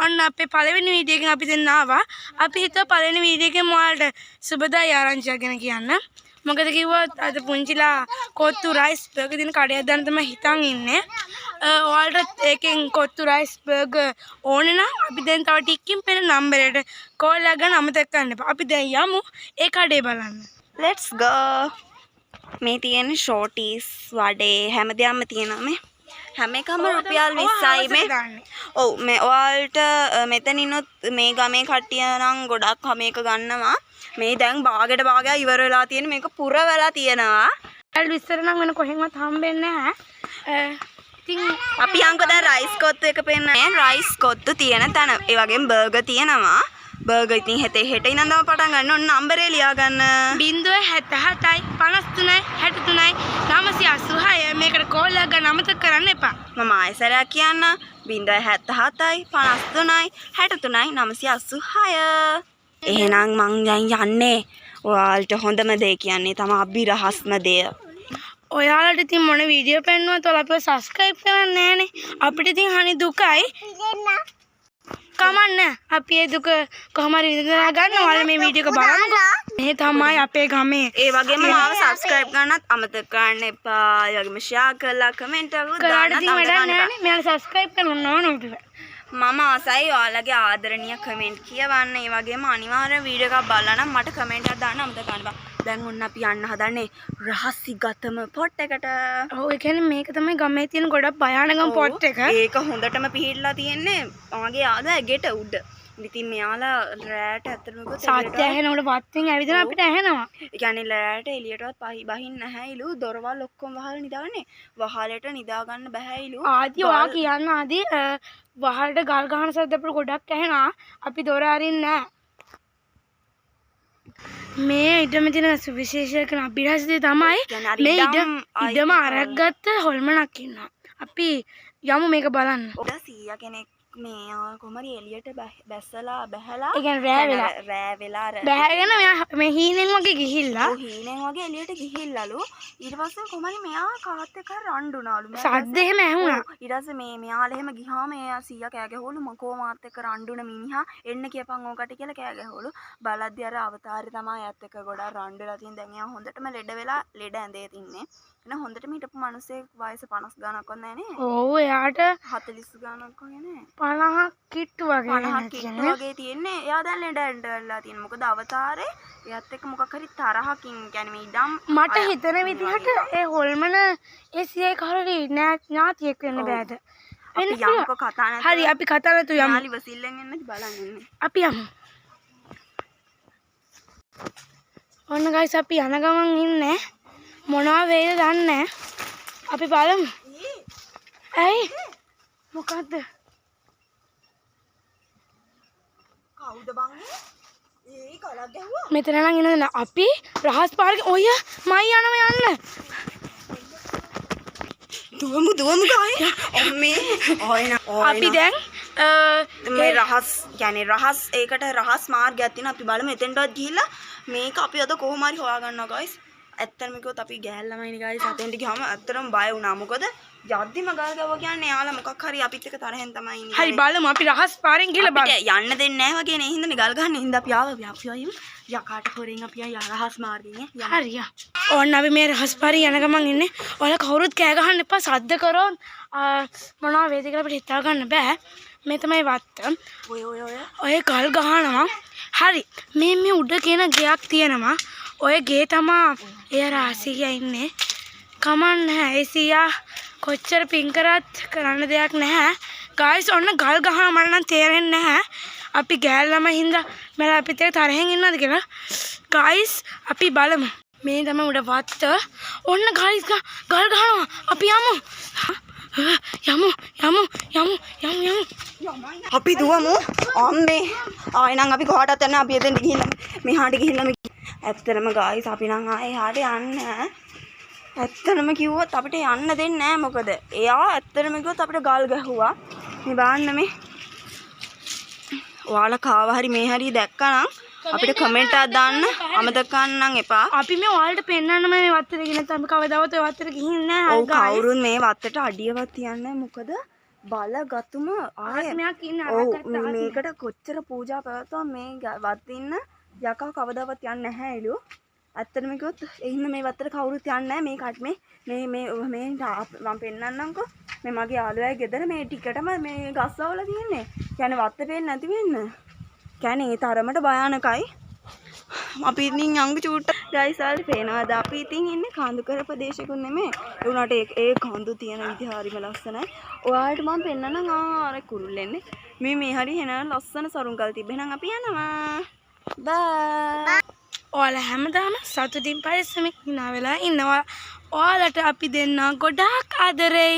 ඔන්න අපේ පළවෙනි වීඩියෝ එකෙන් අපි දැන් ආවා. අපි හිතුවා පළවෙනි වීඩියෝ එකෙන් ඔයාලට සුබදායි ආරංචියක් ගැන කියන්න. මොකද කිව්වොත් අද පුංචිලා කොත්තු රයිස් බර්ගර් දින කඩයක් දාන්න තමයි හිතන් ඉන්නේ. ඔයාලට ඒකෙන් කොත්තු රයිස් බර්ගර් ඕනේ නම් අපි දැන් තව ටිකකින් පෙන්න නම්බරයට කෝල් එකක් ගන්න අමතක කරන්න එපා. අපි දැන් යමු ඒ කඩේ බලන්න. let's go. මේ තියෙන ෂෝටිස් වඩේ හැමදේම තියෙනවා මේ. හැම එකම රුපියල් 20යි මේ. ඔව් මේ ඔයාලට මෙතනිනුත් මේ ගමේ කට්ටිය නම් ගොඩක් හැම එක ගන්නවා. මේ දැන් භාගයට භාගයක් ඉවර වෙලා තියෙන මේක පුර වෙලා තියෙනවා. ඔයාලට විස්තර නම් වෙන කොහෙන්වත් හම්බෙන්නේ නැහැ. ඉතින් අපි අංක දැන් රයිස් කොත්තු එක පෙන්නන්නේ. රයිස් කොත්තු තියෙන තැන. ඒ වගේම බර්ගර් තියෙනවා. බර්ගර් ඉතින් හෙට ඉඳන් තමයි පටන් ගන්න ඕන නම්බරේ ලියා ගන්න 077යි 53යි 63යි 986 මේකට කෝල් එකක් ගන්න අමතක කරන්න එපා. මම ආයෙසරයක් කියන්න 077යි 53යි 63යි 986. එහෙනම් මං දැන් යන්නේ. ඔයාලට හොඳම දේ කියන්නේ තමයි අභිරහස්ම දේ. ඔයාලට ඉතින් මොන වීඩියෝ පෙන්නුවත් ඔයාලා අපිව සබ්ස්ක්‍රයිබ් කරන්නේ නැහනේ. අපිට ඉතින් හනි දුකයි. කමන්න අපි ඒ දුක කොහොම හරි විඳලා ගන්න. ඔයාලා මේ වීඩියෝ එක බලන්නකෝ. මේ තමයි අපේ ගමේ. ඒ වගේම මාව සබ්ස්ක්‍රයිබ් කරන්නත් අමතක කරන්න එපා. ඒ වගේම ෂෙයා කරලා කමෙන්ට් එකක් දාන්නත් අමතක කරන්න එපා. මෙයාලා සබ්ස්ක්‍රයිබ් කරන්න ඕන අපිව. මම ආසයි ඔයාලගේ ආදරණීය කමෙන්ට් කියවන්න. ඒ වගේම අනිවාර්යෙන් වීඩියෝ එකක් බලලා නම් මට කමෙන්ට් එකක් දාන්න අමතක කරන්න එපා. දැන් ඔන්න අපි යන්න හදන්නේ රහසිගතම පොට් එකට. ඔව් ඒ කියන්නේ මේක තමයි ගමේ තියෙන ගොඩක් භයානකම පොට් එක. ඒක හොඳටම පිහිටලා තියෙන්නේ මගේ ආදා ගෙට උඩ. ඉතින් මෙයාලා රැට ඇත්තටම කිව්වොත් සත්‍ය ඇහෙනකොට පත්තින් ඇවිදින අපිට ඇහෙනවා. ඒ කියන්නේ රැට එළියටවත් බහින්න නැහැයිලු. දොරවල් ඔක්කොම වහලා නිදාගන්නේ. වහලට නිදා ගන්න බෑයිලු. ආදි ඔයා කියන්න ආදි වහලට ගල් ගහන සද්ද අපිට ගොඩක් ඇහෙනවා. අපි දොර අරින්නේ නැහැ. මේ ඉඩම තියෙන සුවිශේෂ අභිරහසය තමයි මේ ඉඩම අරක්ගත්ත හොල්මනක් ඉන්නවා. අපි යමු මේක බලන්න. ඔබ 100 කෙනෙක් මේ කොහමරි එළියට බැස්සලා බැහැලා ඒ කියන්නේ රෑ වෙලා බැහැගෙන මෙයා මේ හීනෙන් වගේ ගිහිල්ලා හීනෙන් වගේ එළියට ගිහිල්ලාලු. ඊට පස්සේ කොහමරි මෙයා කාත් එක්ක රණ්ඩුනාලු. සද්ද එහෙම ඇහුණා. ඊට පස්සේ මෙයාලා එහෙම ගිහාම එයා 100 කෑ ගැහුවලු. මකෝ මාත් එක්ක රණ්ඩුන මිනිහා එන්න කියපන් ඕකට කියලා කෑ ගැහුවලු. බලද්දි අර අවතාරේ තමයි එයාත් එක්ක ගොඩාක් රණ්ඩුලා තියෙන. දැන් එයා හොඳටම ලෙඩ වෙලා ලෙඩ ඇඳේ තින්නේ. එන හොඳටම හිටපු මිනිස්සෙක් වයස 50 ගණක් වගේ නැහැ නේ. ඔව් එයාට 40 ගණක් වගේ නේ. 50ක් කිට්ටු වගේ 50ක් කිට්ටු වගේ තියෙන්නේ. එයා දැන් ලෙඩ වෙලා තියෙනවා. මොකද අවතාරේ එයාත් එක්ක මොකක් හරි තරහකින් කියන්නේ මේ ඉඩම් මට හිතන විදිහට ඒ හොල්මන ඒ සියයි කරේ ඥාතියෙක් වෙන්න බෑද. අපි යම්කෝ කතා නැතුව. හරි අපි කතා නැතුව යමු. යාලි වසිල්ලෙන් එන්නද බලන්න ඉන්නේ. අපි යමු. ඔන්න ගයිස් අපි යන ගමන් ඉන්නේ. මොනවා වෙයිද දන්නේ නැහැ. අපි බලමු. ඇයි? මොකද්ද? කවුද බං? ඒ කලක් ගැහුවා. මෙතන නම් ඉන්න අපි රහස් පාරේ ඔය මයි යනවා යන්න. දුවමු ගායි. අම්මේ අපි දැන් මේ රහස් කියන්නේ රහස් ඒකට රහස් මාර්ගයක් තියෙනවා. අපි බලමු එතෙන්ටවත් ගිහිල්ලා මේක අපි අද කොහොම හරි හොයාගන්නවා ගයිස්. ඇත්තටම කිව්වොත් අපි ගෑල්ලාමයිනේ ගායිස් අතෙන්ට ගියාම ඇත්තටම බය වුණා. මොකද යද්දිම ගල් ගැවුවා කියන්නේ යාලා මොකක් හරි අපිත් එක්ක තරහෙන් තමයි ඉන්නේ. හරි බලමු අපි රහස් පාරෙන් ගිහලා බලමු. යන්න දෙන්නේ නැහැ වගේ නේ හින්දානේ ගල් ගන්න හින්දා අපි ආවා. යකාට හොරෙන් අපි රහස් මාර්ගෙන් හරි යා. ඕන්න අපි මේ රහස් පාරේ යන ගමන් ඉන්නේ. ඔයාලා කවුරුත් කෑ ගහන්න එපා. සද්ද කරොත් මොනවා වේද කියලා අපිට හිතා ගන්න බෑ. මේ තමයි වත්ත. ඔය ගල් ගහනවා. හරි. මේ උඩ කියන ගෙයක් තියෙනවා. ඔය ගේ තමා එයා රාසියා ඉන්නේ. කමන්න නැහැ. ඒ සියා කොච්චර පින් කරත් කරන්න දෙයක් නැහැ. ගයිස් ඔන්න ගල් ගහනවා මට නම් තේරෙන්නේ නැහැ. අපි ගෑල්ලාම හින්දා මම අපිත් එක්ක තරහෙන් ඉන්නවද කියලා. ගයිස් අපි බලමු. මේ තමයි උඩ වත්ත. ඔන්න ගයිස් ගල් ගහනවා. අපි යමු. අපි දුවමු. අම්මේ ආයෙනම් අපි කොහටත් යන්නේ. අපි එතෙන්ට ගිහිල්ලා මෙහාට ගිහිල්ලා ඇත්තටම ගායිස් අපි නම් ආයේ හාට යන්නේ. ඇත්තටම කිව්වොත් අපිට යන්න දෙන්නේ නැහැ. මොකද එයා ඇත්තටම කිව්වොත් අපිට ගල් ගැහුවා. මේ බලන්න මේ. ඔයාලා කාව හරි මේ හරි දැක්කනම් අපිට කමෙන්ට් එකක් දාන්න අමතක කරන්න එපා. අපි මේ ඔයාලට පෙන්නන්න මේ වත්තේ ගිහින් නැත්නම් අපි කවදාවත් ඔය වත්තේට ගිහින් නැහැ. ඔව් කවුරුත් මේ වත්තේට අඩියවත් තියන්නේ නැහැ. මොකද බලගතුම ආයේ ආත්මයක් ඉන්න ඔව් අරකට මේකට කොච්චර පූජා පැවැත්වුවා මේ වත්තේ ඉන්න යකා කවදාවත් යන්නේ නැහැ එළු. ඇත්තටම කිව්වොත් ඒ හින්දා මේ වත්තට කවුරුත් යන්නේ නැහැ. මේ කට් මේ මම පෙන්නන්නම්කෝ. මේ මගේ යාළුවාගේ ගෙදර මේ ටිකටම මේ ගස්වල තියෙන්නේ. කියන්නේ වත්ත පේන්නේ නැති වෙන්න. කියන්නේ ඒ තරමට භයානකයි. අපි ඉතින් යංගු චූට්ට ගයිස් වලට පේනවාද අපි ඉතින් ඉන්නේ කඳුකර ප්‍රදේශෙකුත් නෙමෙයි ඒ උනාට ඒ කඳු තියෙන විදිහ හරිම ලස්සනයි ඔයාලට මම පෙන්නන්නම් අර කුරුල්ලෙන්නේ මේ හරි එන ලස්සන සරුංගල් තිබෙනම් අපි යනවා බයි ඔයාලා හැමදාම සතුටින් පරිස්සමෙන් ඉන්න වෙලා ඉන්නවා ඔයාලට අපි දෙන්නා ගොඩාක් ආදරෙයි